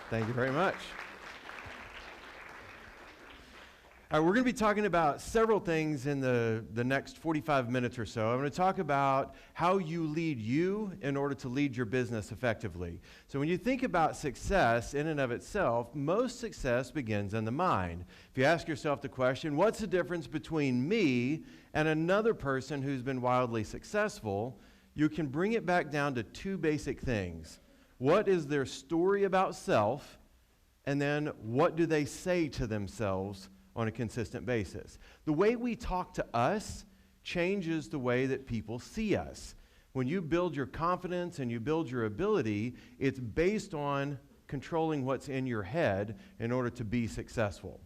Thank you very much. All right, we're going to be talking about several things in the next 45 minutes or so. I'm going to talk about how you lead you in order to lead your business effectively. So when you think about success in and of itself, most success begins in the mind. If you ask yourself the question, what's the difference between me and another person who's been wildly successful, you can bring it back down to two basic things. What is their story about self? And then what do they say to themselves on a consistent basis? The way we talk to us changes the way that people see us. When you build your confidence and you build your ability, it's based on controlling what's in your head in order to be successful.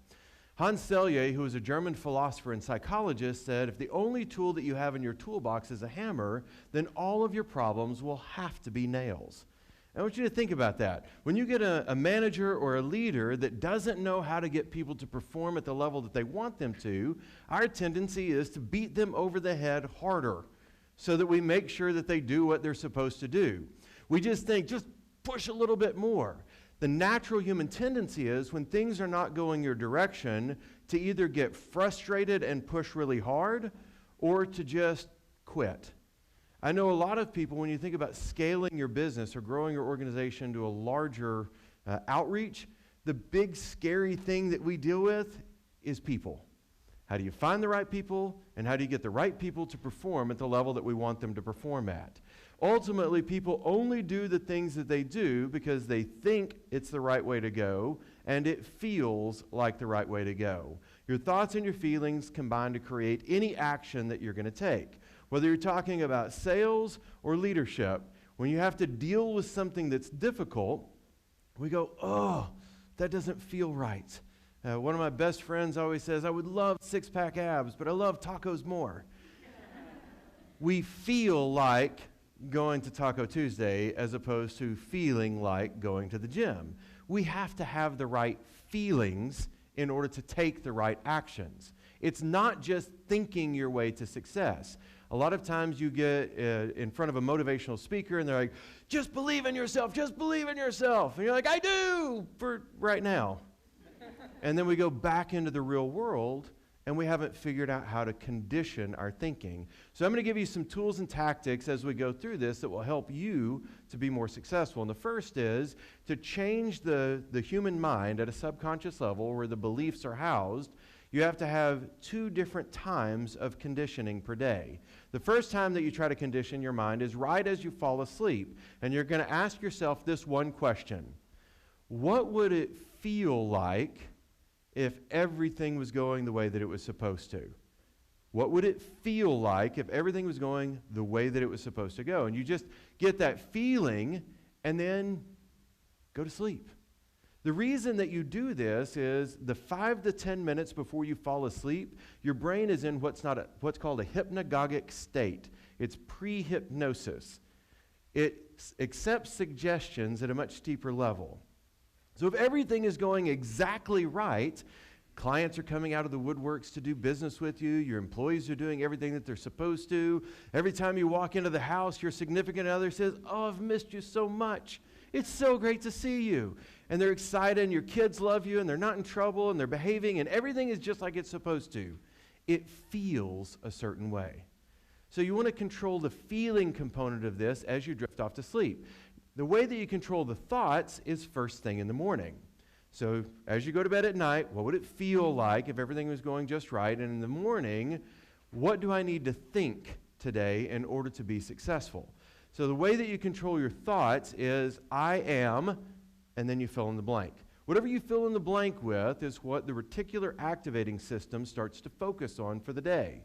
Hans Selye, who was a German philosopher and psychologist, said, if the only tool that you have in your toolbox is a hammer, then all of your problems will have to be nails. I want you to think about that. When you get a manager or a leader that doesn't know how to get people to perform at the level that they want them to, our tendency is to beat them over the head harder so that we make sure that they do what they're supposed to do. We just think, just push a little bit more. The natural human tendency is when things are not going your direction to either get frustrated and push really hard or to just quit. I know a lot of people, when you think about scaling your business or growing your organization to a larger outreach, the big scary thing that we deal with is people. How do you find the right people, and how do you get the right people to perform at the level that we want them to perform at? Ultimately, people only do the things that they do because they think it's the right way to go, and it feels like the right way to go. Your thoughts and your feelings combine to create any action that you're going to take. Whether you're talking about sales or leadership, when you have to deal with something that's difficult, we go, oh, that doesn't feel right. One of my best friends always says, I would love six-pack abs, but I love tacos more. We feel like going to Taco Tuesday as opposed to feeling like going to the gym. We have to have the right feelings in order to take the right actions. It's not just thinking your way to success. A lot of times you get in front of a motivational speaker and they're like, just believe in yourself, just believe in yourself. And you're like, I do for right now. And then we go back into the real world and we haven't figured out how to condition our thinking. So I'm going to give you some tools and tactics as we go through this that will help you to be more successful. And the first is to change the human mind at a subconscious level where the beliefs are housed. You have to have 2 different times of conditioning per day. The first time that you try to condition your mind is right as you fall asleep. And you're going to ask yourself this one question. What would it feel like if everything was going the way that it was supposed to? What would it feel like if everything was going the way that it was supposed to go? And you just get that feeling and then go to sleep. The reason that you do this is the 5 to 10 minutes before you fall asleep, your brain is in what's called a hypnagogic state. It's pre-hypnosis. It accepts suggestions at a much steeper level. So if everything is going exactly right, clients are coming out of the woodworks to do business with you, your employees are doing everything that they're supposed to. Every time you walk into the house, your significant other says, oh, I've missed you so much. It's so great to see you. And they're excited, and your kids love you, and they're not in trouble, and they're behaving, and everything is just like it's supposed to. It feels a certain way. So you want to control the feeling component of this as you drift off to sleep. The way that you control the thoughts is first thing in the morning. So as you go to bed at night, what would it feel like if everything was going just right? And in the morning, what do I need to think today in order to be successful? So the way that you control your thoughts is I am, and then you fill in the blank. Whatever you fill in the blank with is what the reticular activating system starts to focus on for the day.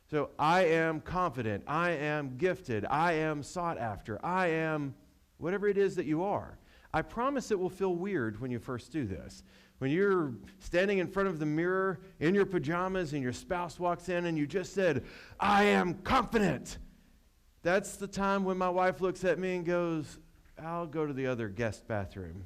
So I am confident, I am gifted, I am sought after, I am whatever it is that you are. I promise it will feel weird when you first do this. When you're standing in front of the mirror in your pajamas and your spouse walks in and you just said, I am confident. That's the time when my wife looks at me and goes, I'll go to the other guest bathroom,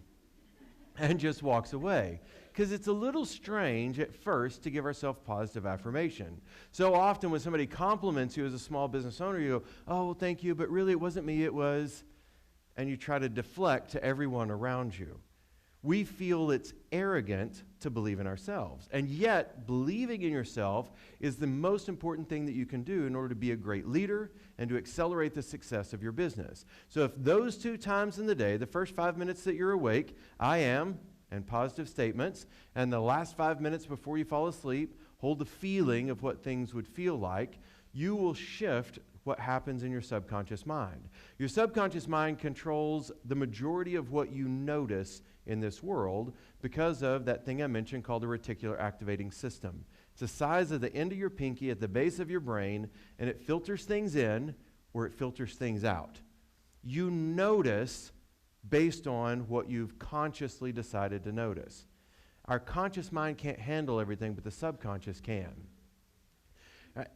and just walks away. Because it's a little strange at first to give ourselves positive affirmation. So often when somebody compliments you as a small business owner, you go, oh, well, thank you, but really it wasn't me, it was, and you try to deflect to everyone around you. We feel it's arrogant to believe in ourselves. And yet, believing in yourself is the most important thing that you can do in order to be a great leader and to accelerate the success of your business. So if those 2 times in the day, the first 5 minutes that you're awake, I am, and positive statements, and the last 5 minutes before you fall asleep, hold the feeling of what things would feel like, you will shift what happens in your subconscious mind. Your subconscious mind controls the majority of what you notice in this world because of that thing I mentioned called the reticular activating system. It's the size of the end of your pinky at the base of your brain, and it filters things in or it filters things out. You notice based on what you've consciously decided to notice. Our conscious mind can't handle everything, but the subconscious can.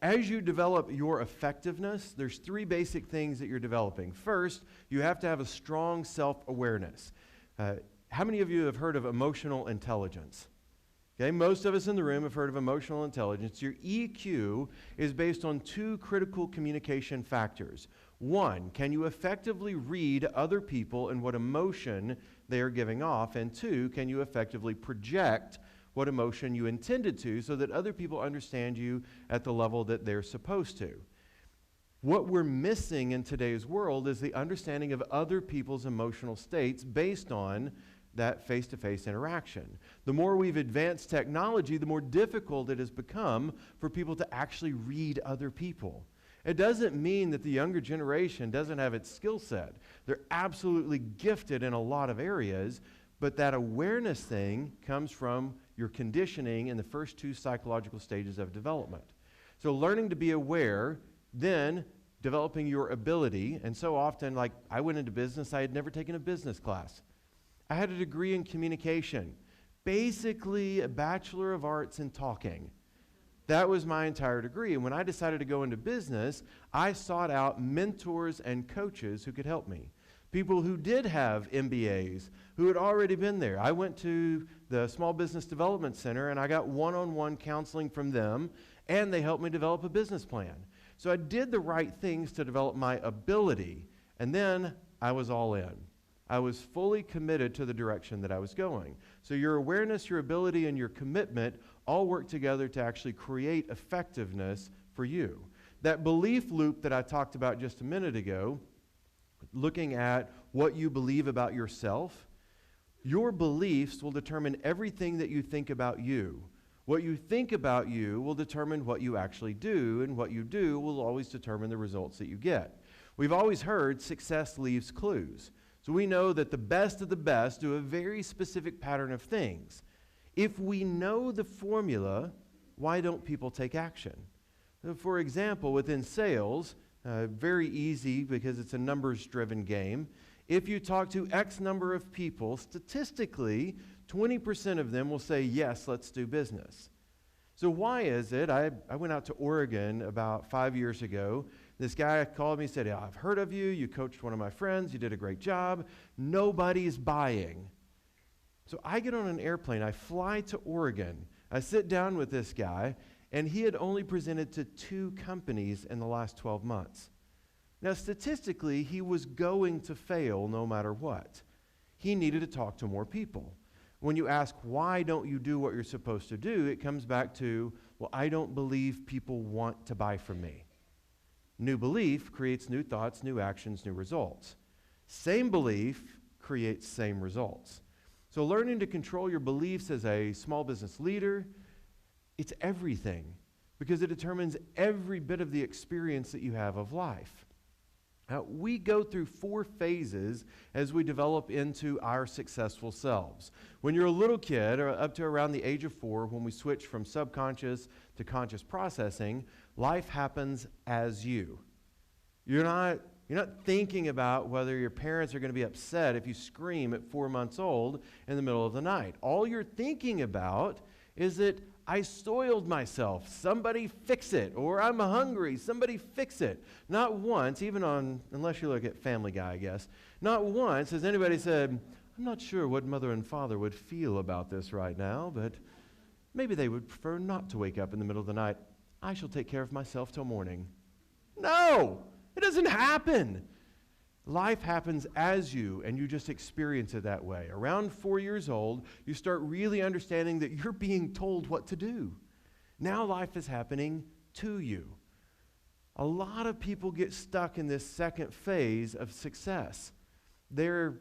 As you develop your effectiveness, there's 3 basic things that you're developing. First, you have to have a strong self-awareness. How many of you have heard of emotional intelligence? Okay, most of us in the room have heard of emotional intelligence. Your EQ is based on 2 critical communication factors. 1, can you effectively read other people and what emotion they are giving off? And 2, can you effectively project what emotion you intended to so that other people understand you at the level that they're supposed to? What we're missing in today's world is the understanding of other people's emotional states based on that face-to-face interaction. The more we've advanced technology, the more difficult it has become for people to actually read other people. It doesn't mean that the younger generation doesn't have its skill set. They're absolutely gifted in a lot of areas, but that awareness thing comes from your conditioning in the first 2 psychological stages of development. So learning to be aware, then developing your ability, and so often, like I went into business, I had never taken a business class. I had a degree in communication, basically a Bachelor of Arts in talking. That was my entire degree. And when I decided to go into business, I sought out mentors and coaches who could help me. People who did have MBAs, who had already been there. I went to the Small Business Development Center and I got one-on-one counseling from them, and they helped me develop a business plan. So I did the right things to develop my ability, and then I was all in. I was fully committed to the direction that I was going. So your awareness, your ability, and your commitment all work together to actually create effectiveness for you. That belief loop that I talked about just a minute ago, looking at what you believe about yourself, your beliefs will determine everything that you think about you. What you think about you will determine what you actually do, and what you do will always determine the results that you get. We've always heard success leaves clues. So we know that the best of the best do a very specific pattern of things. If we know the formula, why don't people take action? For example, within sales, very easy because it's a numbers-driven game. If you talk to X number of people, statistically, 20% of them will say, yes, let's do business. So why is it? I went out to Oregon about 5 years ago. This guy called me and said, I've heard of you. You coached one of my friends. You did a great job. Nobody's buying. So I get on an airplane. I fly to Oregon. I sit down with this guy, and he had only presented to 2 companies in the last 12 months. Now, statistically, he was going to fail no matter what. He needed to talk to more people. When you ask, why don't you do what you're supposed to do, it comes back to, well, I don't believe people want to buy from me. New belief creates new thoughts, new actions, new results. Same belief creates same results. So learning to control your beliefs as a small business leader, it's everything, because it determines every bit of the experience that you have of life. Now, we go through 4 phases as we develop into our successful selves. When you're a little kid, or up to around the age of 4, when we switch from subconscious to conscious processing, life happens as you. You're not thinking about whether your parents are going to be upset if you scream at 4 months old in the middle of the night. All you're thinking about is that I soiled myself. Somebody fix it. Or I'm hungry. Somebody fix it. Not once, unless you look at Family Guy, I guess, not once has anybody said, I'm not sure what mother and father would feel about this right now, but maybe they would prefer not to wake up in the middle of the night. I shall take care of myself till morning. No, it doesn't happen. Life happens as you, and you just experience it that way. Around 4 years old, you start really understanding that you're being told what to do. Now life is happening to you. A lot of people get stuck in this second phase of success. They're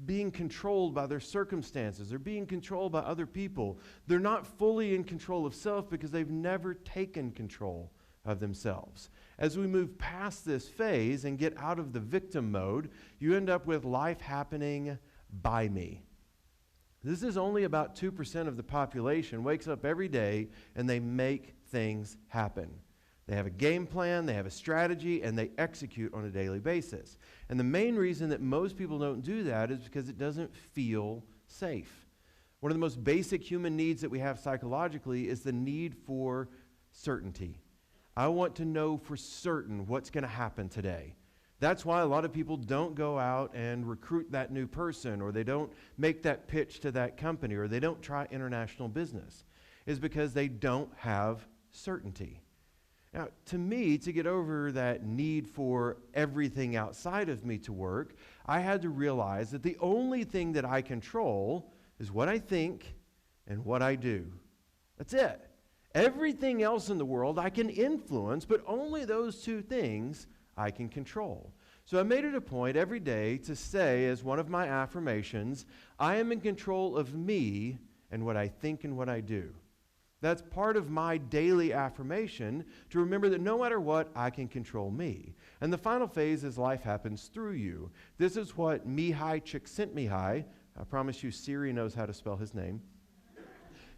being controlled by their circumstances. They're being controlled by other people. They're not fully in control of self because they've never taken control of themselves. As we move past this phase and get out of the victim mode, you end up with life happening by me. This is only about 2% of the population wakes up every day and they make things happen. They have a game plan, they have a strategy, and they execute on a daily basis. And the main reason that most people don't do that is because it doesn't feel safe. One of the most basic human needs that we have psychologically is the need for certainty. I want to know for certain what's going to happen today. That's why a lot of people don't go out and recruit that new person, or they don't make that pitch to that company, or they don't try international business, is because they don't have certainty. Now, to me, to get over that need for everything outside of me to work, I had to realize that the only thing that I control is what I think and what I do. That's it. Everything else in the world I can influence, but only those two things I can control. So I made it a point every day to say, as one of my affirmations, I am in control of me and what I think and what I do. That's part of my daily affirmation, to remember that no matter what, I can control me. And the final phase is life happens through you. This is what Mihai Csikszentmihalyi, I promise you Siri knows how to spell his name,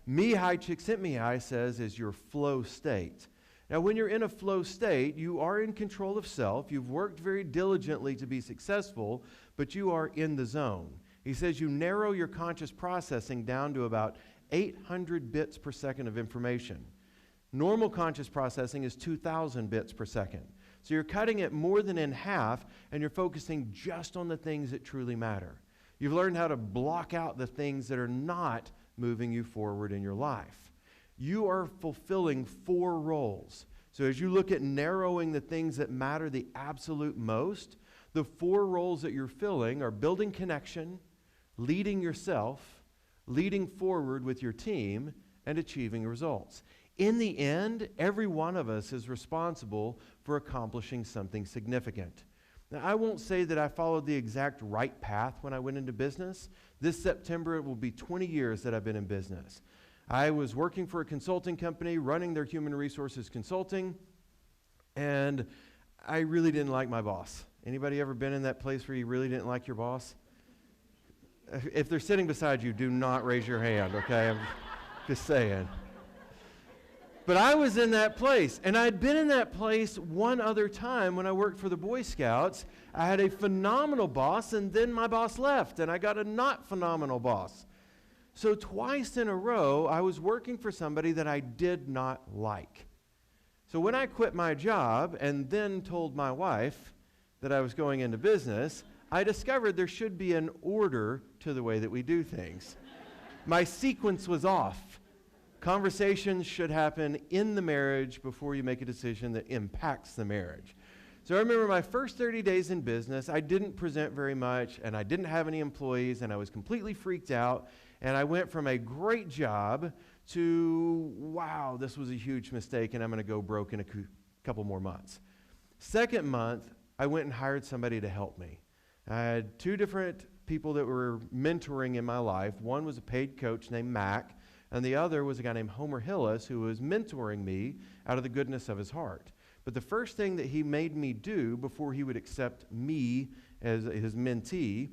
Mihai Csikszentmihalyi says is your flow state. Now, when you're in a flow state, you are in control of self. You've worked very diligently to be successful, but you are in the zone. He says you narrow your conscious processing down to about 800 bits per second of information. Normal conscious processing is 2,000 bits per second. So you're cutting it more than in half, and you're focusing just on the things that truly matter. You've learned how to block out the things that are not moving you forward in your life. You are fulfilling 4 roles. So as you look at narrowing the things that matter the absolute most, the 4 roles that you're filling are building connection, leading yourself, leading forward with your team, and achieving results. In the end, every one of us is responsible for accomplishing something significant. Now, I won't say that I followed the exact right path when I went into business. This September, it will be 20 years that I've been in business. I was working for a consulting company, running their human resources consulting, and I really didn't like my boss. Anybody ever been in that place where you really didn't like your boss? If they're sitting beside you, do not raise your hand, okay? I'm just saying. But I was in that place, and I'd been in that place one other time when I worked for the Boy Scouts. I had a phenomenal boss, and then my boss left, and I got a not phenomenal boss. So twice in a row, I was working for somebody that I did not like. So when I quit my job and then told my wife that I was going into business, I discovered there should be an order to the way that we do things. My sequence was off. Conversations should happen in the marriage before you make a decision that impacts the marriage. So I remember my first 30 days in business, I didn't present very much, and I didn't have any employees, and I was completely freaked out. And I went from a great job to, wow, this was a huge mistake, and I'm going to go broke in a couple more months. Second month, I went and hired somebody to help me. I had 2 different people that were mentoring in my life. One was a paid coach named Mac, and the other was a guy named Homer Hillis, who was mentoring me out of the goodness of his heart. But the first thing that he made me do before he would accept me as his mentee,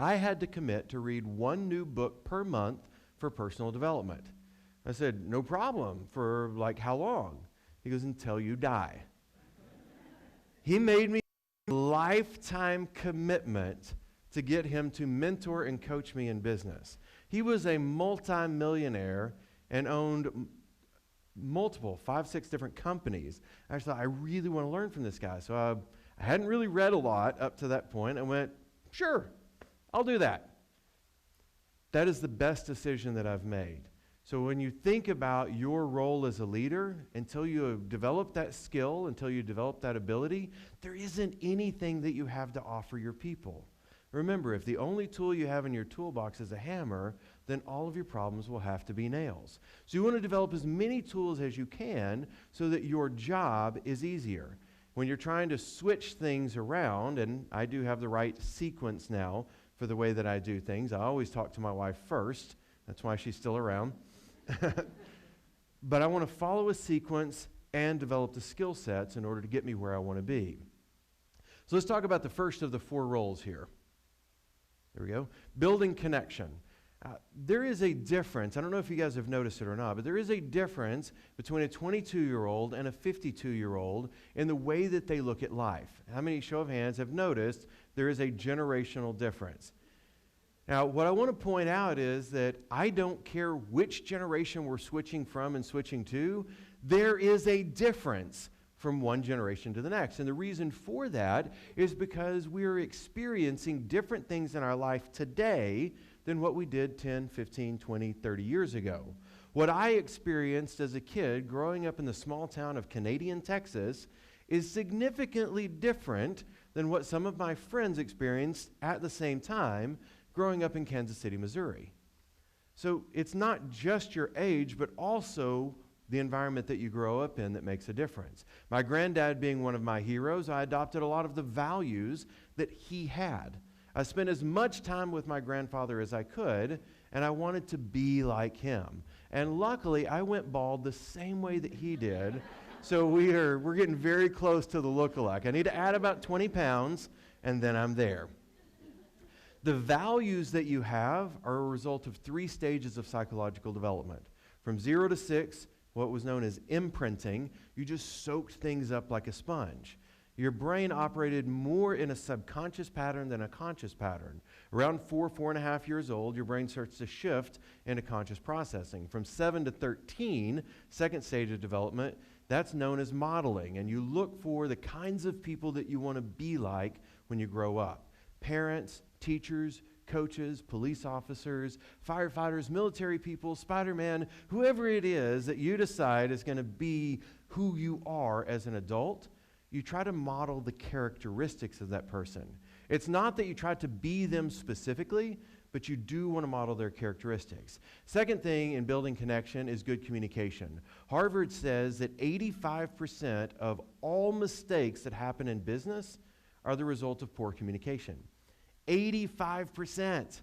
I had to commit to read 1 new book per month for personal development. I said, no problem. For like how long? He goes, until you die. He made me a lifetime commitment to get him to mentor and coach me in business. He was a multi-millionaire and owned multiple, 5, 6 different companies. I just thought, I really want to learn from this guy. So I hadn't really read a lot up to that point. I went, sure, I'll do that. That is the best decision that I've made. So when you think about your role as a leader, until you have developed that skill, until you develop that ability, there isn't anything that you have to offer your people. Remember, if the only tool you have in your toolbox is a hammer, then all of your problems will have to be nails. So you want to develop as many tools as you can so that your job is easier. When you're trying to switch things around, and I do have the right sequence now for the way that I do things. I always talk to my wife first. That's why she's still around. But I want to follow a sequence and develop the skill sets in order to get me where I want to be. So let's talk about the first of the 4 roles here. There we go. Building connection. There is a difference. I don't know if you guys have noticed it or not, but there is a difference between a 22-year-old and a 52-year-old in the way that they look at life. How many, show of hands, have noticed there is a generational difference? Now, what I want to point out is that I don't care which generation we're switching from and switching to. There is a difference from one generation to the next. And the reason for that is because we are experiencing different things in our life today than what we did 10, 15, 20, 30 years ago. What I experienced as a kid growing up in the small town of Canadian Texas is significantly different than what some of my friends experienced at the same time growing up in Kansas City, Missouri. So it's not just your age, but also the environment that you grow up in that makes a difference. My granddad being one of my heroes, I adopted a lot of the values that he had. I spent as much time with my grandfather as I could, and I wanted to be like him. And luckily, I went bald the same way that he did. So we're getting very close to the look-alike. I need to add about 20 pounds, and then I'm there. The values that you have are a result of 3 stages of psychological development. From 0 to 6, what was known as imprinting, you just soaked things up like a sponge. Your brain operated more in a subconscious pattern than a conscious pattern. Around 4.5 years old, your brain starts to shift into conscious processing. From 7 to 13, second stage of development, that's known as modeling. And you look for the kinds of people that you want to be like when you grow up. Parents, teachers, coaches, police officers, firefighters, military people, Spider-Man, whoever it is that you decide is going to be who you are as an adult, you try to model the characteristics of that person. It's not that you try to be them specifically, but you do want to model their characteristics. Second thing in building connection is good communication. Harvard says that 85% of all mistakes that happen in business are the result of poor communication. 85%.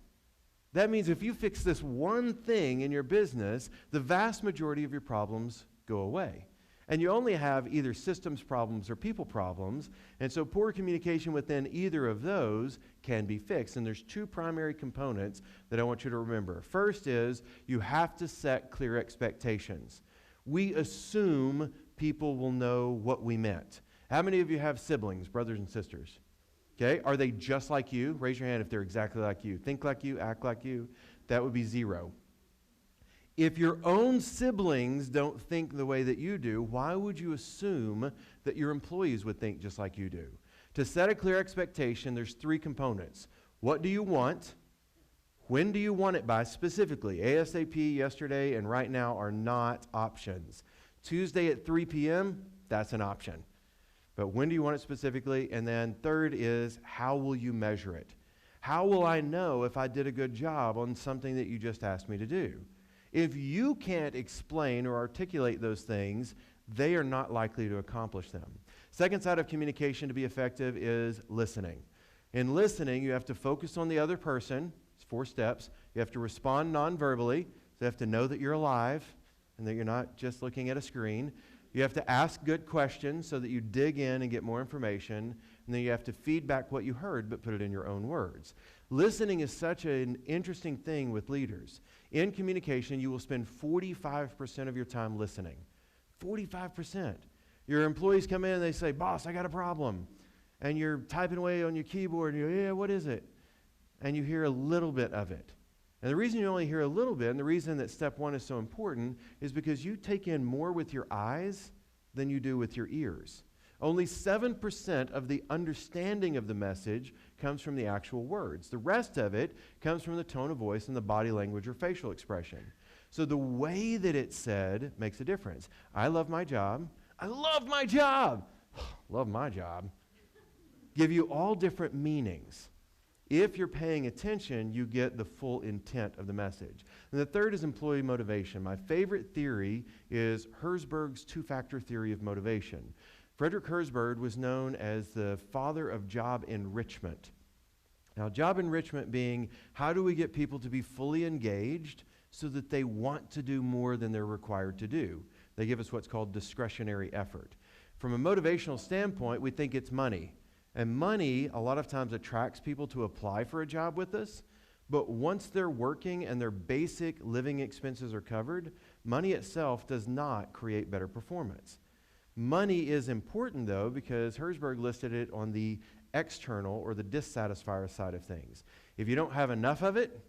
That means if you fix this one thing in your business, the vast majority of your problems go away. And you only have either systems problems or people problems, and so poor communication within either of those can be fixed. And there's 2 primary components that I want you to remember. First is you have to set clear expectations. We assume people will know what we meant. How many of you have siblings, brothers and sisters? Okay, are they just like you? Raise your hand if they're exactly like you. Think like you, act like you. That would be 0. If your own siblings don't think the way that you do, why would you assume that your employees would think just like you do? To set a clear expectation, there's 3 components. What do you want? When do you want it by specifically? ASAP, yesterday, and right now are not options. Tuesday at 3 p.m., that's an option. But when do you want it specifically? And then third is, how will you measure it? How will I know if I did a good job on something that you just asked me to do? If you can't explain or articulate those things, they are not likely to accomplish them. Second side of communication to be effective is listening. In listening, you have to focus on the other person. It's 4 steps. You have to respond non-verbally. So you have to know that you're alive and that you're not just looking at a screen. You have to ask good questions so that you dig in and get more information. And then you have to feed back what you heard, but put it in your own words. Listening is such an interesting thing with leaders. In communication, you will spend 45% of your time listening. 45%. Your employees come in and they say, "Boss, I got a problem." And you're typing away on your keyboard and you go, "Yeah, what is it?" And you hear a little bit of it. And the reason you only hear a little bit, and the reason that step 1 is so important, is because you take in more with your eyes than you do with your ears. Only 7% of the understanding of the message comes from the actual words. The rest of it comes from the tone of voice and the body language or facial expression. So the way that it's said makes a difference. I love my job. I love my job. Love my job. Give you all different meanings. If you're paying attention, you get the full intent of the message. And the third is employee motivation. My favorite theory is Herzberg's two-factor theory of motivation. Frederick Herzberg was known as the father of job enrichment. Now, job enrichment being, how do we get people to be fully engaged so that they want to do more than they're required to do? They give us what's called discretionary effort. From a motivational standpoint, we think it's money. And money, a lot of times, attracts people to apply for a job with us. But once they're working and their basic living expenses are covered, money itself does not create better performance. Money is important, though, because Herzberg listed it on the external or the dissatisfier side of things. If you don't have enough of it,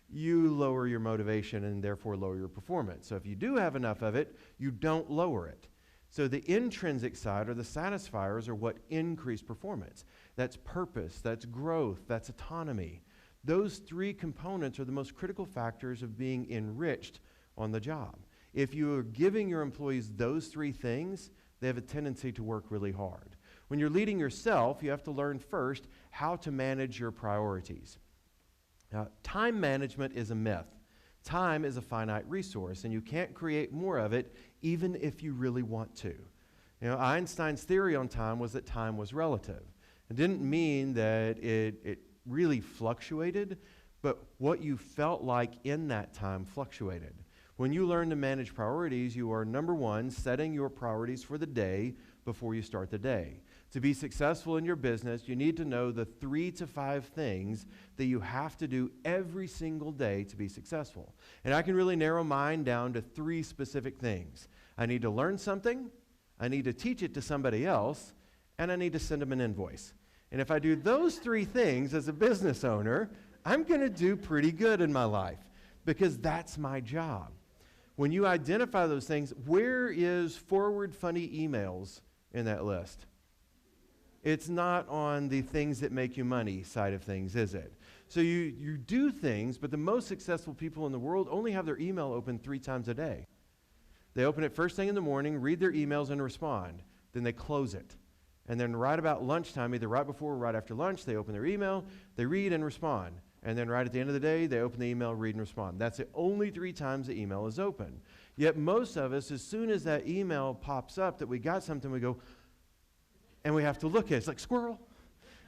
you lower your motivation and therefore lower your performance. So if you do have enough of it, you don't lower it. So the intrinsic side, or the satisfiers, are what increase performance. That's purpose, that's growth, that's autonomy. Those three components are the most critical factors of being enriched on the job. If you are giving your employees those three things, they have a tendency to work really hard. When you're leading yourself, you have to learn first how to manage your priorities. Now, time management is a myth. Time is a finite resource, and you can't create more of it even if you really want to. You know, Einstein's theory on time was that time was relative. It didn't mean that it really fluctuated, but what you felt like in that time fluctuated. When you learn to manage priorities, you are, number one, setting your priorities for the day before you start the day. To be successful in your business, you need to know the 3 to 5 things that you have to do every single day to be successful. And I can really narrow mine down to 3 specific things. I need to learn something, I need to teach it to somebody else, and I need to send them an invoice. And if I do those 3 things as a business owner, I'm going to do pretty good in my life because that's my job. When you identify those things, where is forward funny emails in that list? It's not on the things that make you money side of things, is it? So you do things, but the most successful people in the world only have their email open 3 times a day. They open it first thing in the morning, read their emails and respond. Then they close it. And then right about lunchtime, either right before or right after lunch, they open their email, they read and respond. And then right at the end of the day, they open the email, read and respond. That's the only 3 times the email is open. Yet most of us, as soon as that email pops up that we got something, we go, and we have to look at it. It's like squirrel.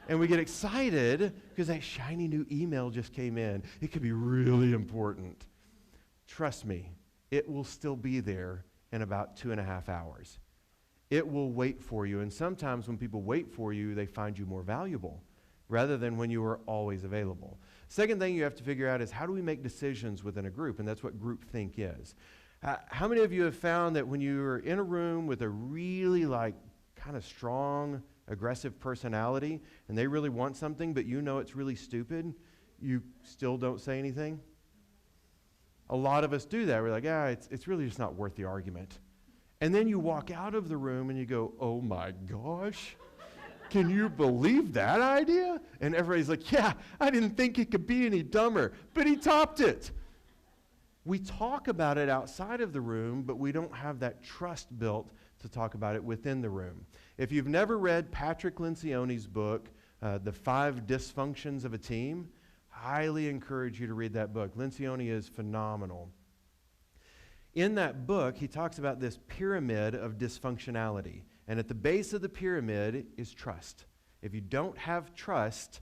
And we get excited because that shiny new email just came in. It could be really important. Trust me, it will still be there in about 2.5 hours. It will wait for you. And sometimes when people wait for you, they find you more valuable rather than when you are always available. Second thing you have to figure out is how do we make decisions within a group? And that's what groupthink is. How many of you have found that when you're in a room with a really kind of strong, aggressive personality, and they really want something, but you know it's really stupid, you still don't say anything? A lot of us do that. We're like, it's really just not worth the argument. And then you walk out of the room and you go, oh my gosh, can you believe that idea? And everybody's like, yeah, I didn't think it could be any dumber, but he topped it. We talk about it outside of the room, but we don't have that trust built to talk about it within the room. If you've never read Patrick Lencioni's book, The 5 Dysfunctions of a Team, highly encourage you to read that book. Lencioni is phenomenal. In that book, he talks about this pyramid of dysfunctionality. And at the base of the pyramid is trust. If you don't have trust,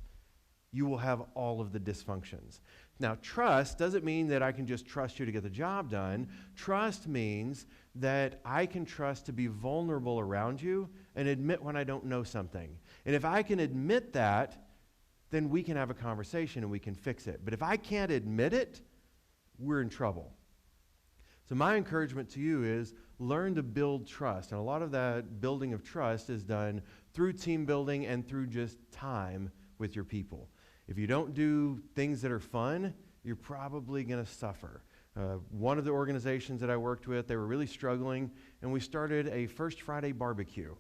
you will have all of the dysfunctions. Now, trust doesn't mean that I can just trust you to get the job done. Trust means that I can trust to be vulnerable around you and admit when I don't know something. And if I can admit that, then we can have a conversation and we can fix it. But if I can't admit it, we're in trouble. So my encouragement to you is learn to build trust. And a lot of that building of trust is done through team building and through just time with your people. If you don't do things that are fun, you're probably going to suffer. One of the organizations that I worked with, they were really struggling, and we started a First Friday barbecue.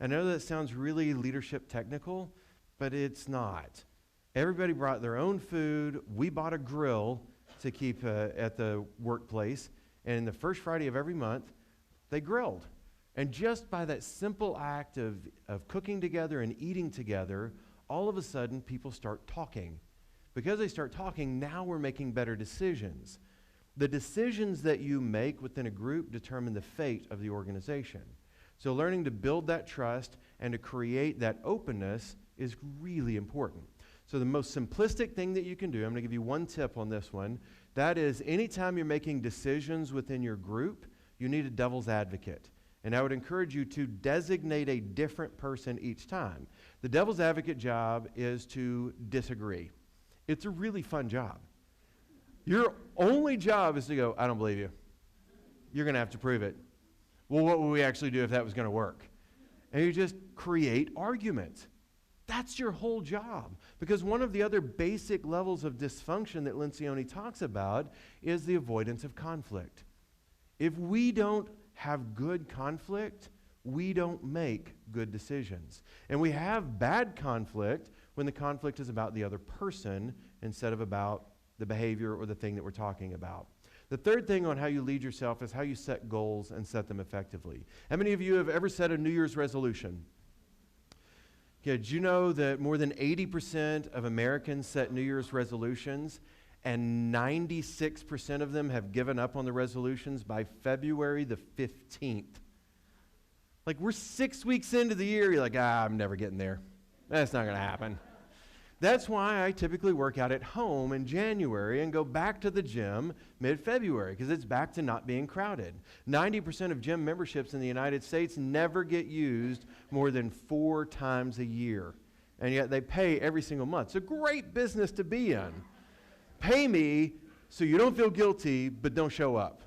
I know that sounds really leadership technical, but it's not. Everybody brought their own food. We bought a grill to keep at the workplace. And the first Friday of every month, they grilled. And just by that simple act of cooking together and eating together, all of a sudden people start talking. Because they start talking, now we're making better decisions. The decisions that you make within a group determine the fate of the organization. So learning to build that trust and to create that openness is really important. So the most simplistic thing that you can do, I'm going to give you one tip on this one. That is, anytime you're making decisions within your group, you need a devil's advocate. And I would encourage you to designate a different person each time. The devil's advocate job is to disagree. It's a really fun job. Your only job is to go, I don't believe you. You're going to have to prove it. Well, what would we actually do if that was going to work? And you just create arguments. That's your whole job. Because one of the other basic levels of dysfunction that Lencioni talks about is the avoidance of conflict. If we don't have good conflict, we don't make good decisions. And we have bad conflict when the conflict is about the other person instead of about the behavior or the thing that we're talking about. The third thing on how you lead yourself is how you set goals and set them effectively. How many of you have ever set a New Year's resolution? Okay, did you know that more than 80% of Americans set New Year's resolutions and 96% of them have given up on the resolutions by February the 15th? Like, we're 6 weeks into the year, you're like, I'm never getting there. That's not going to happen. That's why I typically work out at home in January and go back to the gym mid-February, because it's back to not being crowded. 90% of gym memberships in the United States never get used more than 4 times a year, and yet they pay every single month. It's a great business to be in. Pay me so you don't feel guilty, but don't show up.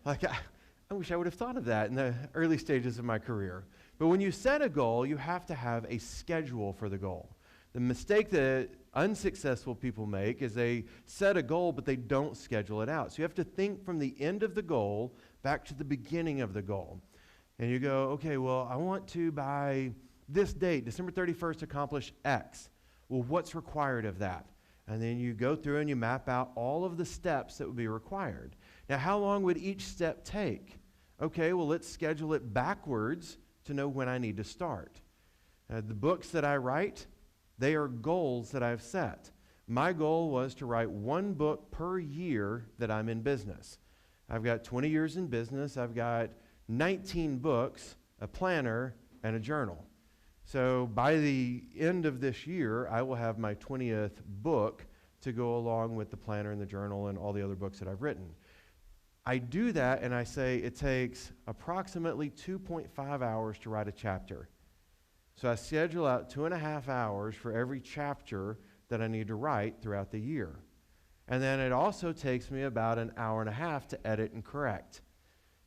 Like, I wish I would have thought of that in the early stages of my career. But when you set a goal, you have to have a schedule for the goal. The mistake that unsuccessful people make is they set a goal, but they don't schedule it out. So you have to think from the end of the goal back to the beginning of the goal. And you go, okay, well, I want to, by this date, December 31st, accomplish X. Well, what's required of that? And then you go through and you map out all of the steps that would be required. Now, how long would each step take? Okay, well, let's schedule it backwards to know when I need to start. The books that I write, they are goals that I've set. My goal was to write 1 book per year that I'm in business. I've got 20 years in business. I've got 19 books, a planner, and a journal. So by the end of this year, I will have my 20th book to go along with the planner and the journal and all the other books that I've written. I do that and I say it takes approximately 2.5 hours to write a chapter. So I schedule out 2.5 hours for every chapter that I need to write throughout the year. And then it also takes me about an hour and a half to edit and correct.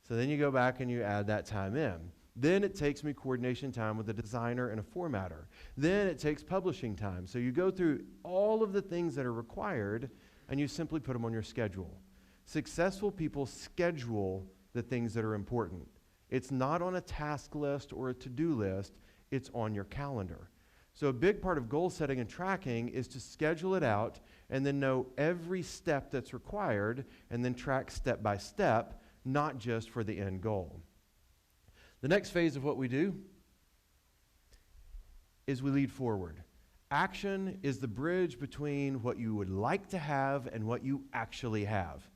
So then you go back and you add that time in. Then it takes me coordination time with a designer and a formatter. Then it takes publishing time. So you go through all of the things that are required and you simply put them on your schedule. Successful people schedule the things that are important. It's not on a task list or a to-do list. It's on your calendar. So a big part of goal setting and tracking is to schedule it out and then know every step that's required and then track step by step, not just for the end goal. The next phase of what we do is we lead forward. Action is the bridge between what you would like to have and what you actually have.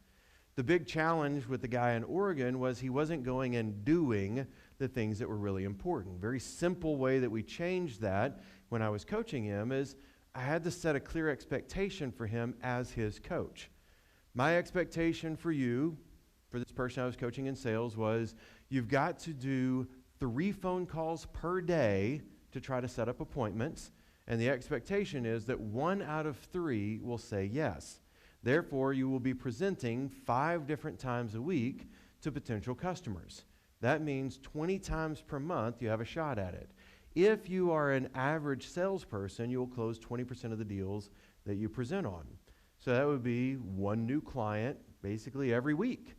The big challenge with the guy in Oregon was he wasn't going and doing the things that were really important. Very simple way that we changed that when I was coaching him is I had to set a clear expectation for him as his coach. My expectation for you, for this person I was coaching in sales, was you've got to do 3 phone calls per day to try to set up appointments, and the expectation is that 1 out of 3 will say yes. Therefore, you will be presenting 5 different times a week to potential customers. That means 20 times per month you have a shot at it. If you are an average salesperson, you will close 20% of the deals that you present on. So that would be 1 new client basically every week.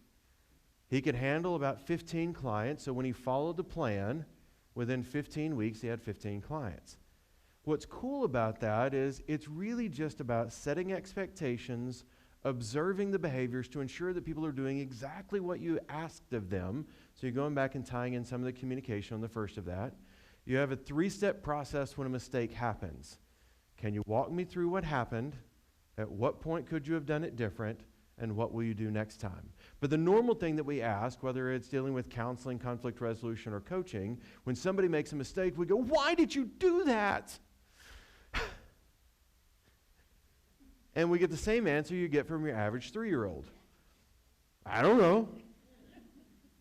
He could handle about 15 clients, so when he followed the plan, Within 15 weeks, he had 15 clients. What's cool about that is it's really just about setting expectations, observing the behaviors to ensure that people are doing exactly what you asked of them. So you're going back and tying in some of the communication on the first of that. You have a 3-step process when a mistake happens. Can you walk me through what happened? At what point could you have done it different? And what will you do next time? But the normal thing that we ask, whether it's dealing with counseling, conflict resolution, or coaching, when somebody makes a mistake, we go, why did you do that? And we get the same answer you get from your average 3-year-old. I don't know.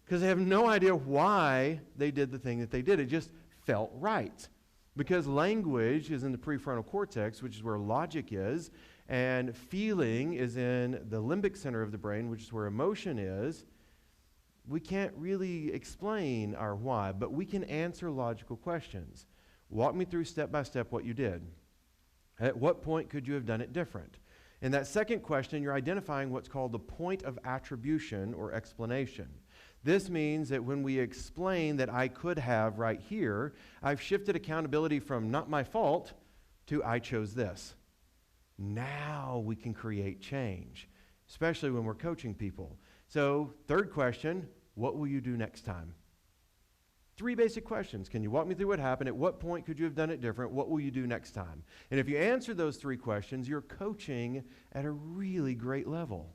Because they have no idea why they did the thing that they did. It just felt right. Because language is in the prefrontal cortex, which is where logic is, and feeling is in the limbic center of the brain, which is where emotion is. We can't really explain our why, but we can answer logical questions. Walk me through step by step what you did. At what point could you have done it different? In that second question, you're identifying what's called the point of attribution or explanation. This means that when we explain that I could have right here, I've shifted accountability from not my fault to I chose this. Now we can create change, especially when we're coaching people. So, third question, what will you do next time? 3 basic questions. Can you walk me through what happened? At what point could you have done it different? What will you do next time? And if you answer those 3 questions, you're coaching at a really great level.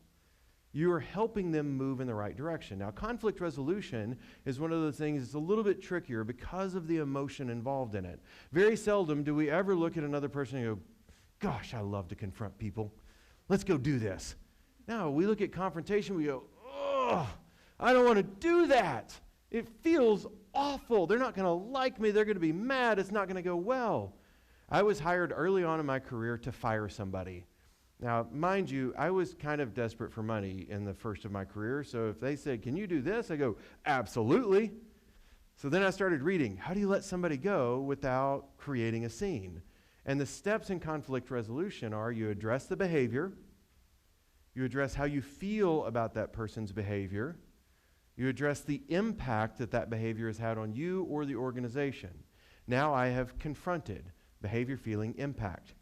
You are helping them move in the right direction. Now, conflict resolution is one of those things that's a little bit trickier because of the emotion involved in it. Very seldom do we ever look at another person and go, gosh, I love to confront people. Let's go do this. No, we look at confrontation, we go, oh, I don't want to do that. It feels awful. They're not going to like me. They're going to be mad. It's not going to go well. I was hired early on in my career to fire somebody. Now, mind you, I was kind of desperate for money in the first of my career, so if they said, can you do this? I go, absolutely. So then I started reading, how do you let somebody go without creating a scene? And the steps in conflict resolution are you address the behavior, you address how you feel about that person's behavior, you address the impact that that behavior has had on you or the organization. Now I have confronted behavior, feeling, impact.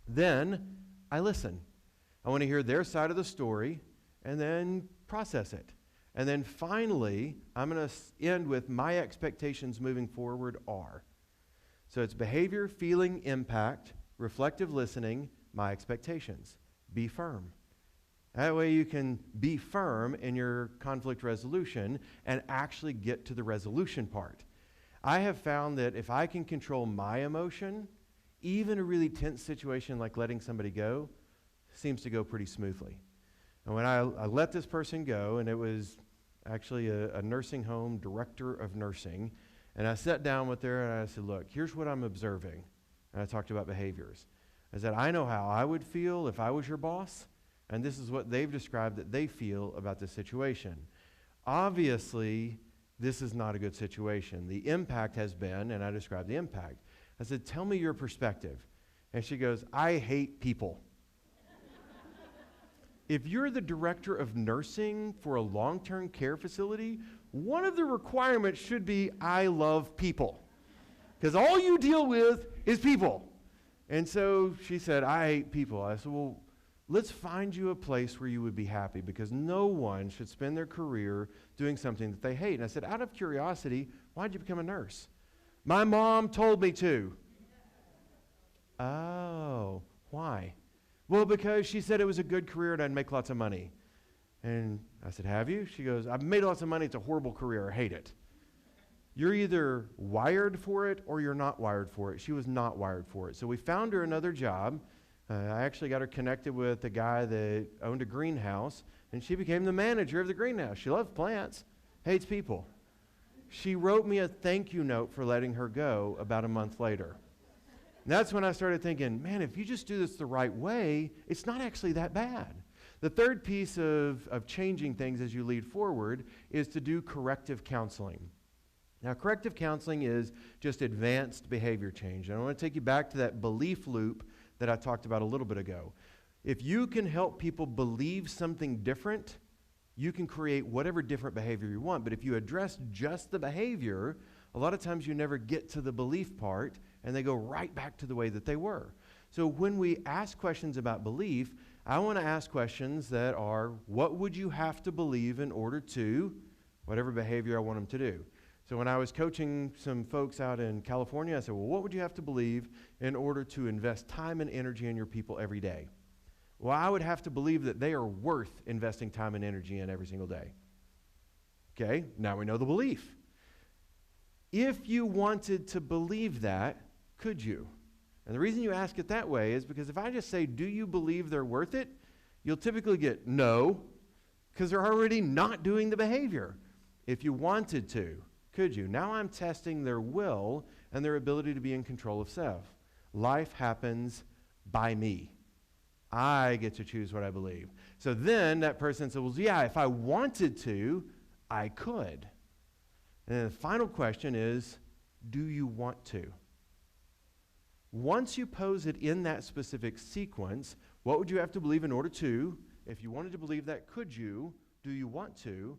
Then I listen. I want to hear their side of the story and then process it. And then finally, I'm going to end with my expectations moving forward are. So it's behavior, feeling, impact, reflective listening, my expectations. Be firm. That way you can be firm in your conflict resolution and actually get to the resolution part. I have found that if I can control my emotion, even a really tense situation like letting somebody go seems to go pretty smoothly. And when I let this person go, and it was actually a nursing home director of nursing, and I sat down with her and I said, look, here's what I'm observing. And I talked about behaviors. I said, I know how I would feel if I was your boss, and this is what they've described that they feel about the situation. Obviously, this is not a good situation. The impact has been, and I described the impact. I said, tell me your perspective. And she goes, I hate people. If you're the director of nursing for a long-term care facility, one of the requirements should be, I love people. Because all you deal with is people. And so she said, I hate people. I said, well, let's find you a place where you would be happy, because no one should spend their career doing something that they hate. And I said, out of curiosity, why did you become a nurse? My mom told me to. Oh, why? Well, because she said it was a good career and I'd make lots of money. And I said, have you? She goes, I've made lots of money. It's a horrible career. I hate it. You're either wired for it or you're not wired for it. She was not wired for it. So we found her another job. I actually got her connected with a guy that owned a greenhouse, and she became the manager of the greenhouse. She loves plants, hates people. She wrote me a thank you note for letting her go about a month later. And that's when I started thinking, man, if you just do this the right way, it's not actually that bad. The third piece of changing things as you lead forward is to do corrective counseling. Now, corrective counseling is just advanced behavior change. And I want to take you back to that belief loop that I talked about a little bit ago. If you can help people believe something different, you can create whatever different behavior you want. But if you address just the behavior, a lot of times you never get to the belief part, and they go right back to the way that they were. So when we ask questions about belief, I want to ask questions that are, what would you have to believe in order to whatever behavior I want them to do? So when I was coaching some folks out in California, I said, well, what would you have to believe in order to invest time and energy in your people every day? Well, I would have to believe that they are worth investing time and energy in every single day. Okay, now we know the belief. If you wanted to believe that, could you? And the reason you ask it that way is because if I just say, do you believe they're worth it? You'll typically get no, because they're already not doing the behavior. If you wanted to, could you? Now I'm testing their will and their ability to be in control of self. Life happens by me. I get to choose what I believe. So then that person says, well, yeah, if I wanted to, I could. And the final question is, do you want to? Once you pose it in that specific sequence, what would you have to believe in order to? If you wanted to believe that, could you? Do you want to?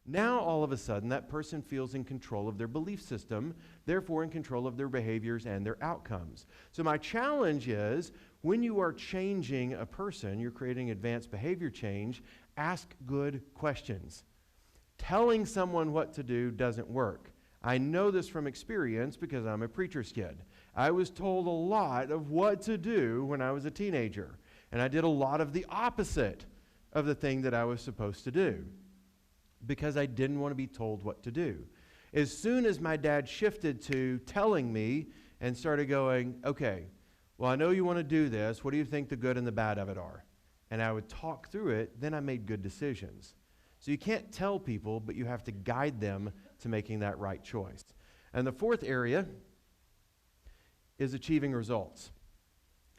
Now, all of a sudden, that person feels in control of their belief system, therefore in control of their behaviors and their outcomes. So my challenge is, when you are changing a person, you're creating advanced behavior change, ask good questions. Telling someone what to do doesn't work. I know this from experience because I'm a preacher's kid. I was told a lot of what to do when I was a teenager, and I did a lot of the opposite of the thing that I was supposed to do because I didn't want to be told what to do. As soon as my dad shifted to telling me and started going, okay, well, I know you want to do this. What do you think the good and the bad of it are? And I would talk through it, then I made good decisions. So you can't tell people, but you have to guide them to making that right choice. And the fourth area is achieving results.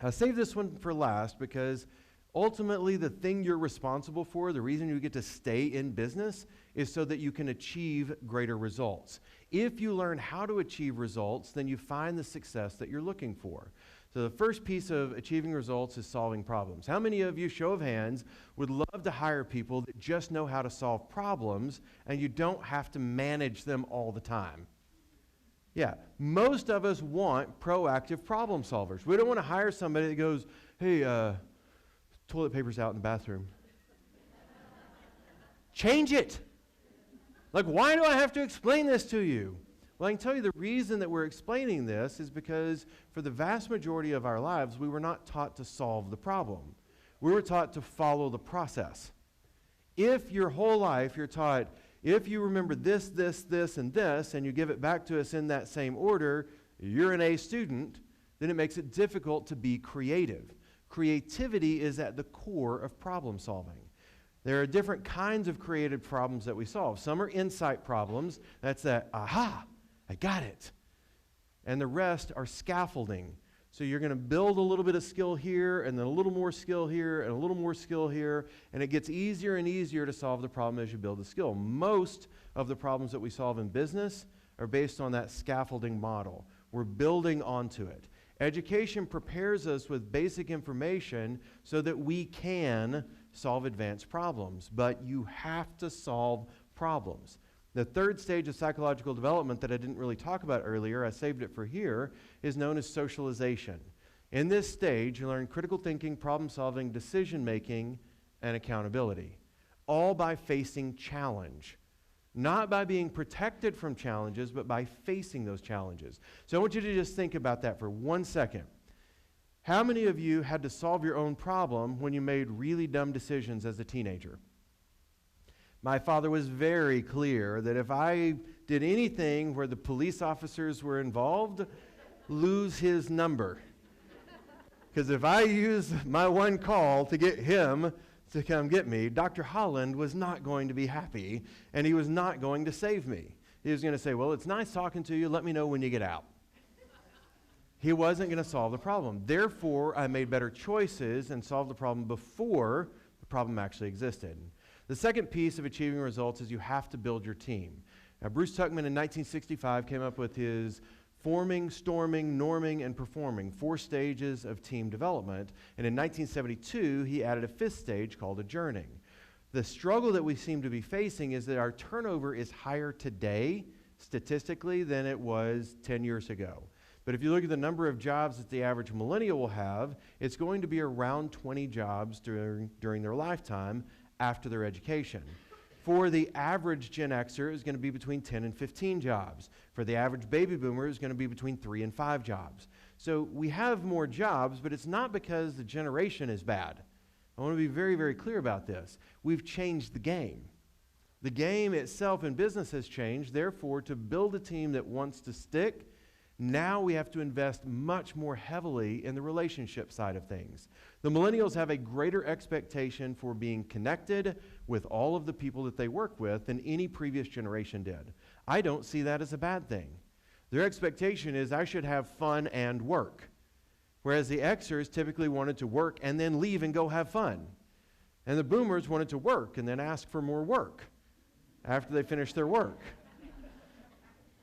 I saved this one for last because ultimately the thing you're responsible for, the reason you get to stay in business, is so that you can achieve greater results. If you learn how to achieve results, then you find the success that you're looking for. So the first piece of achieving results is solving problems. How many of you, show of hands, would love to hire people that just know how to solve problems and you don't have to manage them all the time? Yeah, most of us want proactive problem solvers. We don't want to hire somebody that goes, hey, toilet paper's out in the bathroom. Change it. Like, why do I have to explain this to you? Well, I can tell you the reason that we're explaining this is because for the vast majority of our lives, we were not taught to solve the problem. We were taught to follow the process. If your whole life you're taught, if you remember this, this, this, and this, and you give it back to us in that same order, you're an A student, then it makes it difficult to be creative. Creativity is at the core of problem solving. There are different kinds of creative problems that we solve. Some are insight problems. That's that, aha, I got it. And the rest are scaffolding. So you're going to build a little bit of skill here, and then a little more skill here, and a little more skill here, and it gets easier and easier to solve the problem as you build the skill. Most of the problems that we solve in business are based on that scaffolding model. We're building onto it. Education prepares us with basic information so that we can solve advanced problems, but you have to solve problems. The third stage of psychological development that I didn't really talk about earlier, I saved it for here, is known as socialization. In this stage, you learn critical thinking, problem solving, decision making, and accountability, all by facing challenge. Not by being protected from challenges, but by facing those challenges. So I want you to just think about that for 1 second. How many of you had to solve your own problem when you made really dumb decisions as a teenager? My father was very clear that if I did anything where the police officers were involved, lose his number. Because if I used my one call to get him to come get me, Dr. Holland was not going to be happy, and he was not going to save me. He was going to say, well, it's nice talking to you. Let me know when you get out. He wasn't going to solve the problem. Therefore, I made better choices and solved the problem before the problem actually existed. The second piece of achieving results is you have to build your team. Now, Bruce Tuckman in 1965 came up with his forming, storming, norming, and performing, 4 stages of team development. And in 1972, he added a 5th stage called adjourning. The struggle that we seem to be facing is that our turnover is higher today, statistically than it was 10 years ago. But if you look at the number of jobs that the average millennial will have, it's going to be around 20 jobs during their lifetime after their education. For the average Gen Xer, it's going to be between 10 and 15 jobs. For the average baby boomer, it's going to be between 3 and 5 jobs. So we have more jobs, but it's not because the generation is bad. I want to be very, very clear about this. We've changed the game. The game itself in business has changed. Therefore, to build a team that wants to stick, now we have to invest much more heavily in the relationship side of things. The millennials have a greater expectation for being connected with all of the people that they work with than any previous generation did. I don't see that as a bad thing. Their expectation is I should have fun and work, whereas the Xers typically wanted to work and then leave and go have fun. And the boomers wanted to work and then ask for more work after they finished their work.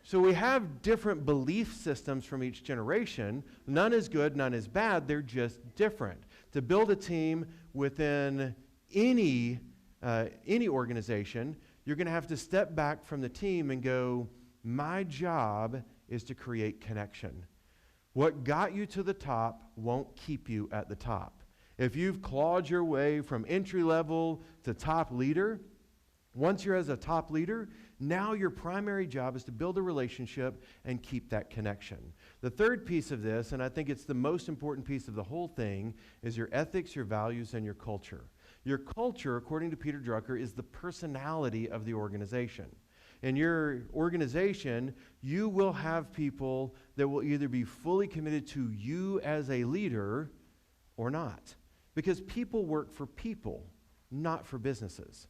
So we have different belief systems from each generation. None is good, none is bad. They're just different. To build a team within any organization, you're going to have to step back from the team and go, my job is to create connection. What got you to the top won't keep you at the top. If you've clawed your way from entry level to top leader, once you're as a top leader, now your primary job is to build a relationship and keep that connection. The third piece of this, and I think it's the most important piece of the whole thing, is your ethics, your values, and your culture. Your culture, according to Peter Drucker, is the personality of the organization. In your organization, you will have people that will either be fully committed to you as a leader or not. Because people work for people, not for businesses.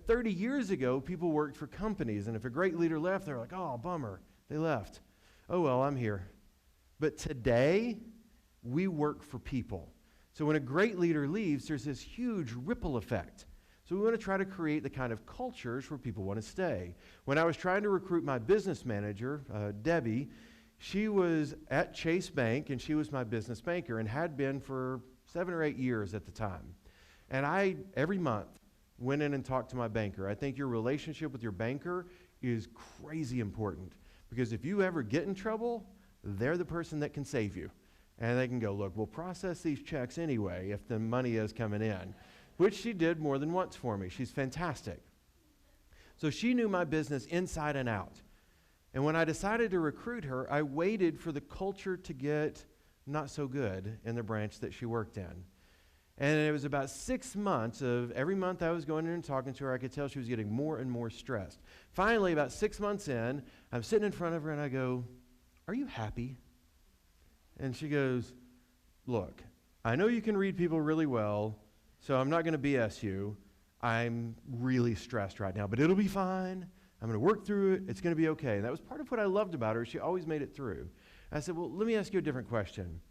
30 years ago, people worked for companies, and if a great leader left, they're like, oh, bummer, they left. Oh, well, I'm here. But today, we work for people. So when a great leader leaves, there's this huge ripple effect. So we want to try to create the kind of cultures where people want to stay. When I was trying to recruit my business manager, Debbie, she was at Chase Bank, and she was my business banker and had been for 7 or 8 years at the time. And I, every month, went in and talked to my banker. I think your relationship with your banker is crazy important, because if you ever get in trouble, they're the person that can save you. And they can go, look, we'll process these checks anyway if the money is coming in, which she did more than once for me. She's fantastic. So she knew my business inside and out. And when I decided to recruit her, I waited for the culture to get not so good in the branch that she worked in. And it was about 6 months of every month I was going in and talking to her, I could tell she was getting more and more stressed. Finally, about 6 months in, I'm sitting in front of her and I go, are you happy? And she goes, look, I know you can read people really well, so I'm not going to BS you. I'm really stressed right now, but it'll be fine. I'm going to work through it. It's going to be okay. And that was part of what I loved about her. She always made it through. I said, well, let me ask you a different question.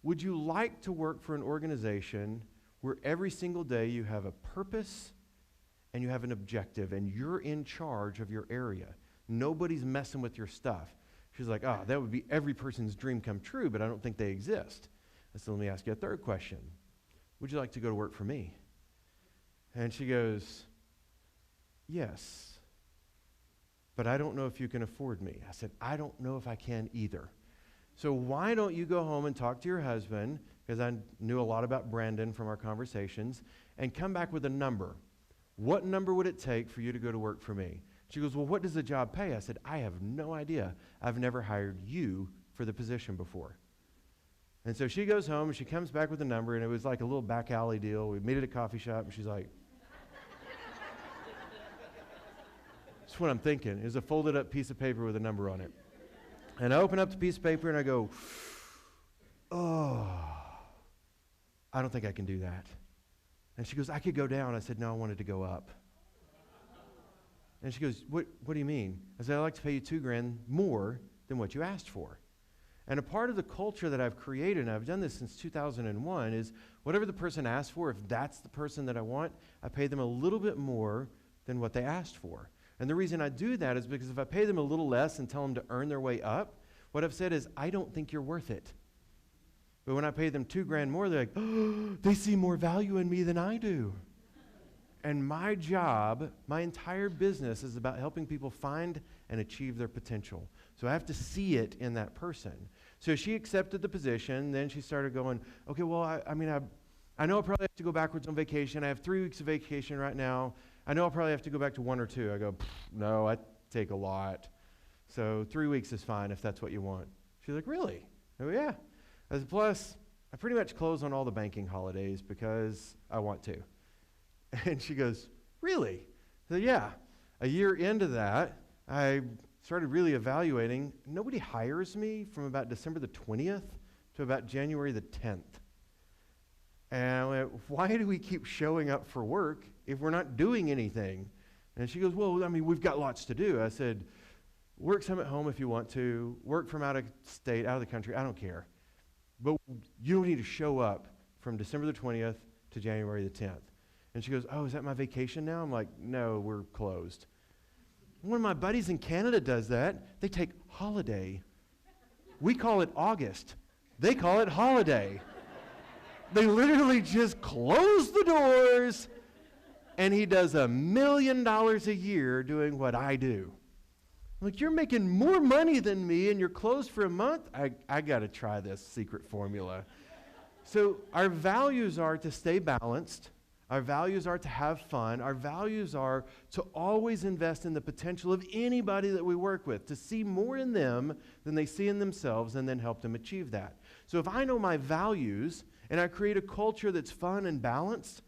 Would you like to work for an organization where every single day you have a purpose and you have an objective and you're in charge of your area? Nobody's messing with your stuff. She's like, oh, that would be every person's dream come true, but I don't think they exist. I said, let me ask you a third question. Would you like to go to work for me? And she goes, yes, but I don't know if you can afford me. I said, I don't know if I can either. So why don't you go home and talk to your husband, because I knew a lot about Brandon from our conversations, and come back with a number. What number would it take for you to go to work for me? She goes, well, what does the job pay? I said, I have no idea. I've never hired you for the position before. And so she goes home, and she comes back with a number, and it was like a little back alley deal. We meet at a coffee shop, and she's like, that's what I'm thinking. It was a folded up piece of paper with a number on it. And I open up the piece of paper, and I go, oh, I don't think I can do that. And she goes, I could go down. I said, no, I wanted to go up. And she goes, what do you mean? I said, I'd like to pay you $2,000 more than what you asked for. And a part of the culture that I've created, and I've done this since 2001, is whatever the person asks for, if that's the person that I want, I pay them a little bit more than what they asked for. And the reason I do that is because if I pay them a little less and tell them to earn their way up, what I've said is, I don't think you're worth it. But when I pay them $2,000 more, they're like, oh, they see more value in me than I do. And my job, my entire business is about helping people find and achieve their potential. So I have to see it in that person. So she accepted the position. Then she started going, okay, well, I know I'll probably have to go backwards on vacation. I have 3 weeks of vacation right now. I know I'll probably have to go back to 1 or 2. I go, no, I take a lot. So 3 weeks is fine if that's what you want. She's like, really? I go, yeah. I said, plus, I pretty much close on all the banking holidays because I want to. And she goes, really? I said, yeah. A year into that, I started really evaluating. Nobody hires me from about December the 20th to about January the 10th. And I went, why do we keep showing up for work if we're not doing anything? And she goes, well, I mean, we've got lots to do. I said, work some at home if you want to. Work from out of state, out of the country. I don't care. But you don't need to show up from December the 20th to January the 10th. And she goes, oh, is that my vacation now? I'm like, no, we're closed. One of my buddies in Canada does that. They take holiday. We call it August. They call it holiday. They literally just close the doors, and he does $1 million a year doing what I do. I'm like, you're making more money than me, and you're closed for a month? I got to try this secret formula. So our values are to stay balanced. Our values are to have fun. Our values are to always invest in the potential of anybody that we work with, to see more in them than they see in themselves, and then help them achieve that. So if I know my values, and I create a culture that's fun and balanced,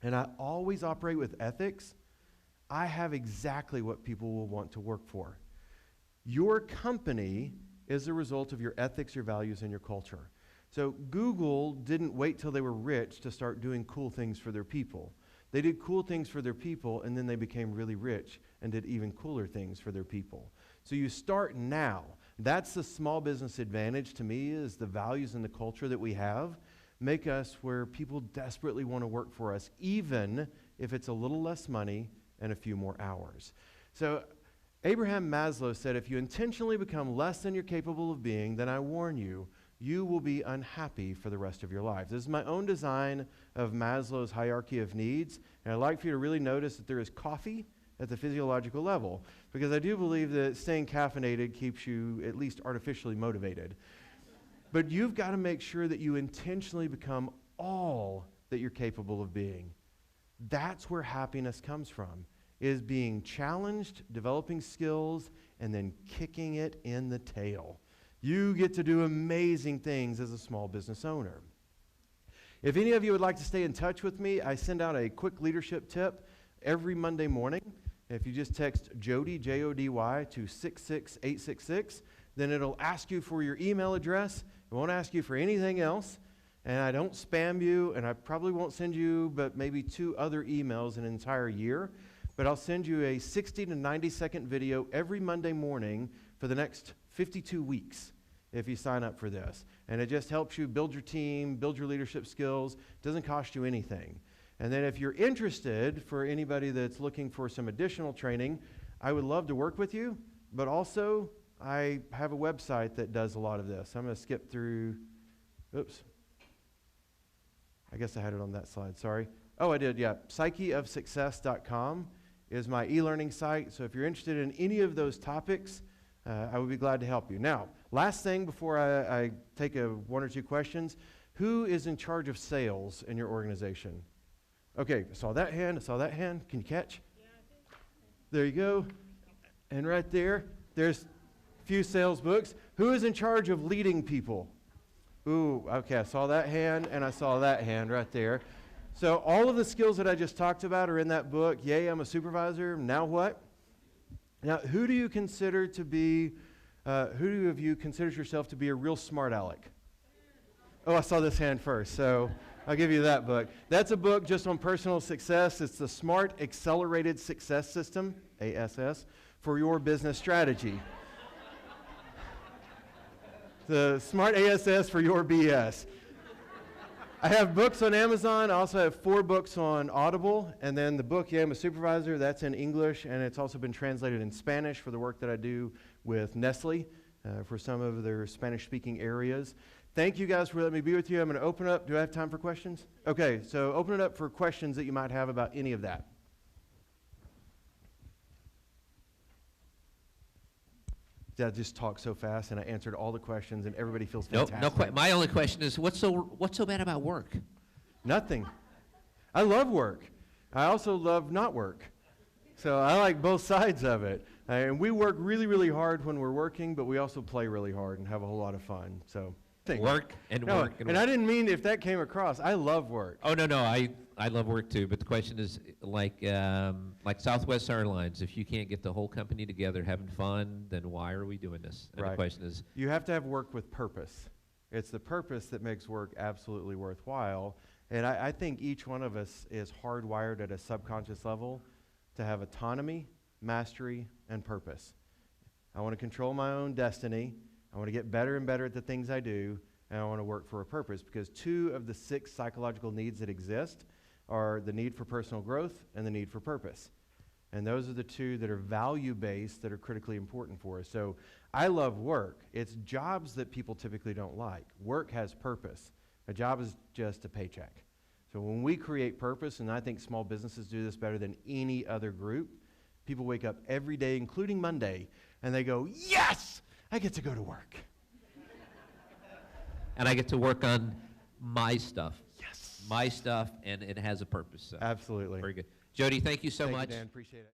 and I always operate with ethics, I have exactly what people will want to work for. Your company is a result of your ethics, your values, and your culture. So Google didn't wait till they were rich to start doing cool things for their people. They did cool things for their people, and then they became really rich and did even cooler things for their people. So you start now. That's the small business advantage to me, is the values and the culture that we have make us where people desperately want to work for us, even if it's a little less money and a few more hours. So Abraham Maslow said, if you intentionally become less than you're capable of being, then I warn you, you will be unhappy for the rest of your life. This is my own design of Maslow's hierarchy of needs, and I'd like for you to really notice that there is coffee at the physiological level, because I do believe that staying caffeinated keeps you at least artificially motivated. But you've got to make sure that you intentionally become all that you're capable of being. That's where happiness comes from, is being challenged, developing skills, and then kicking it in the tail. You get to do amazing things as a small business owner. If any of you would like to stay in touch with me, I send out a quick leadership tip every Monday morning. If you just text Jody, Jody, to 66866, then it'll ask you for your email address. It won't ask you for anything else. And I don't spam you, and I probably won't send you but maybe 2 other emails in an entire year. But I'll send you a 60 to 90 second video every Monday morning for the next 52 weeks if you sign up for this. And it just helps you build your team, build your leadership skills. It doesn't cost you anything. And then if you're interested, for anybody that's looking for some additional training, I would love to work with you, but also I have a website that does a lot of this. I'm going to skip through, oops. I guess I had it on that slide, sorry. Oh, I did, yeah. Psycheofsuccess.com is my e-learning site. So if you're interested in any of those topics, I would be glad to help you. Now, last thing before I take 1 or 2 questions, who is in charge of sales in your organization? Okay, I saw that hand. Can you catch? Yeah, there you go. And right there, there's a few sales books. Who is in charge of leading people? Ooh, okay, I saw that hand, and I saw that hand right there. So all of the skills that I just talked about are in that book. Yay, I'm a supervisor. Now what? Now, who do you consider to be, who of you considers yourself to be a real smart aleck? Oh, I saw this hand first, so I'll give you that book. That's a book just on personal success. It's the Smart Accelerated Success System, ASS, for your business strategy. The Smart ASS for your BS. I have books on Amazon. I also have 4 books on Audible. And then the book, Yeah, I'm a Supervisor, that's in English. And it's also been translated in Spanish for the work that I do with Nestle for some of their Spanish-speaking areas. thank you guys for letting me be with you. I'm going to open up. Do I have time for questions? Okay, so open it up for questions that you might have about any of that. I just talked so fast, and I answered all the questions, and everybody feels fantastic. Nope, my only question is, what's so bad about work? Nothing. I love work. I also love not work. So I like both sides of it. And we work really, really hard when we're working, but we also play really hard and have a whole lot of fun. So work and work. And I didn't mean if that came across. I love work. Oh, no, I love work too. But the question is, like Southwest Airlines, if you can't get the whole company together having fun, then why are we doing this? And right. The question is, you have to have work with purpose. It's the purpose that makes work absolutely worthwhile. And I think each one of us is hardwired at a subconscious level to have autonomy, mastery, and purpose. I want to control my own destiny. I want to get better and better at the things I do, and I want to work for a purpose, because 2 of the 6 psychological needs that exist are the need for personal growth and the need for purpose. And those are the 2 that are value-based, that are critically important for us. So I love work. It's jobs that people typically don't like. Work has purpose. A job is just a paycheck. So when we create purpose, and I think small businesses do this better than any other group, people wake up every day, including Monday, and they go, yes, I get to go to work. And I get to work on my stuff. Yes. My stuff, and it has a purpose. So. Absolutely. Very good. Jody, thank you so much. Thank you, Dan. Appreciate it.